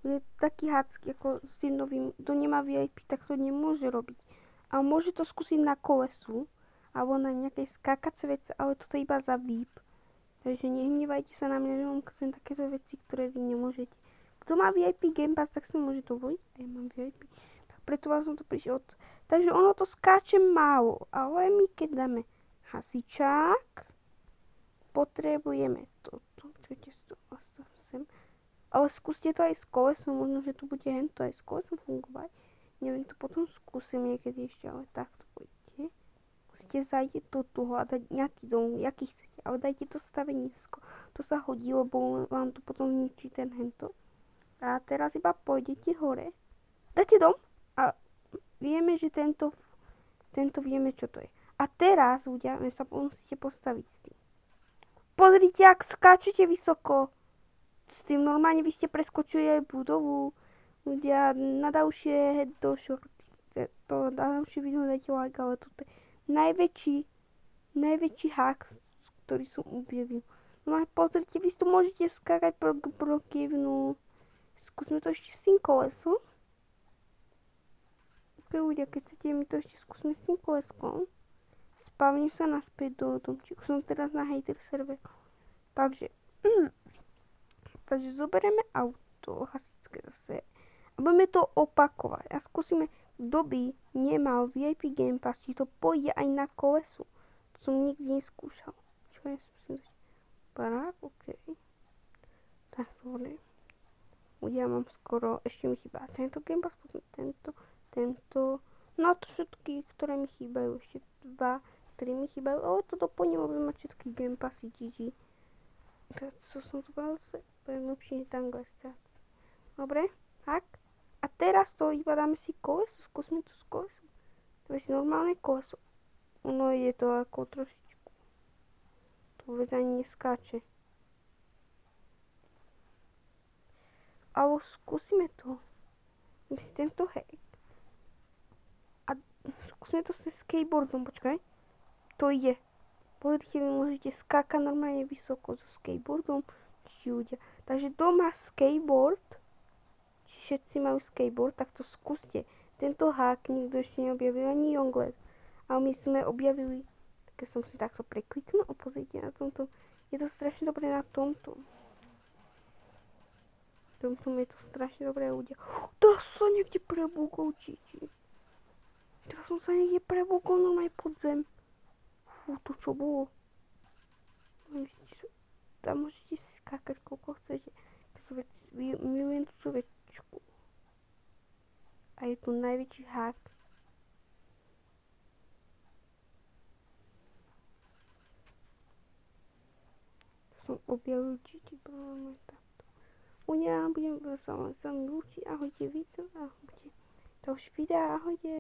Je taký hacky jako s tím novým, kdo nemá VIP, tak to nemůže robiť. A môže to skúsiť na kolesu, alebo na nejakej skákacej veci, ale toto iba za VIP. Takže nehnevajte sa na mňa, že vám ukazujem takéto veci, ktoré vy nemôžete. Kto má VIP Game Pass, tak si môže dovoliť. A ja mám VIP. Tak preto vás som to prišiel. Takže ono to skáče málo, ale my keď dáme hasičák, potrebujeme toto. Čujte si to sem. Ale skúste to aj s kolesom, možno, že to bude hento aj s kolesom fungovať. Neviem, to potom skúsim niekedy ešte, ale takto pôjdete. Skúste zajde do toho a dať nejaký dom, jaký chcete, ale dajte to stavenisko. To sa hodí, lebo vám to potom zničí ten hento. A teraz iba pôjdete hore. Dáte dom a vieme, že tento vieme, čo to je. A teraz ľudia, sa musíte postaviť s tým. Pozrite, ak skáčete vysoko. S tým normálne vy ste preskočili aj budovu. Ľudia, na ďalšie do shorty. To na ďalšie video dajte like, ale toto je najväčší hack, ktorý som objavil. No a pozrite, vy tu môžete skákať pro kivnu. Skúsme to ešte s tým kolesom. Ok, ľudia, keď chcete, my to ešte skúsme s tým koleskom. Spavním sa naspäť do domčíku. Som teraz na hater server. Takže zoberieme auto hasičské zase a budeme to opakovať a skúsime, kto by nemal VIP Game Pass, či to pôjde aj na kolesu. To som nikdy neskúšal. Čo ja si myslím, parák, ok. Tak, dobre. Ja mám skoro, ešte mi chýba tento Game Pass, potom tento. No to všetky, ktoré mi chýbajú, ešte 2, 3 mi chýbajú, ale to doplním, budem mať všetky Game Passy GG. Tak, co som tu povedal zase? Lepšie tam glesťať. Dobre, tak. A teraz to iba dáme si koleso, skúsme to s kolesom. Dáme si normálne koleso. Ono je to ako trošičku. To vôbec ani neskáče. Ale skúsime to. Dáme si tento hack. A skúsime to s skateboardom, počkaj. To ide. Pozrite, vy môžete skákať normálne vysoko so skateboardom. Ľudia. Takže kto má skateboard, či všetci majú skateboard, tak to skúste. Tento hack nikto ešte neobjavil, ani Younglet. Ale my sme objavili, keď som si takto prekliknul a pozrite na tomto. Je to strašne dobré na tomto. Je to strašne dobré, ľudia. Teraz som sa niekde prebúkol, Teraz som sa niekde prebúkol, normálne pod zem. Fú, to čo bolo? Tam môžete si skákať koľko chcete. Milujem túto večku. A je tu najväčší hack. Som objavil GG, problémuje takto. Ja budem sa mi lúčiť. Ahojte, vítam. Ahojte. Ďalší videa, ahojte.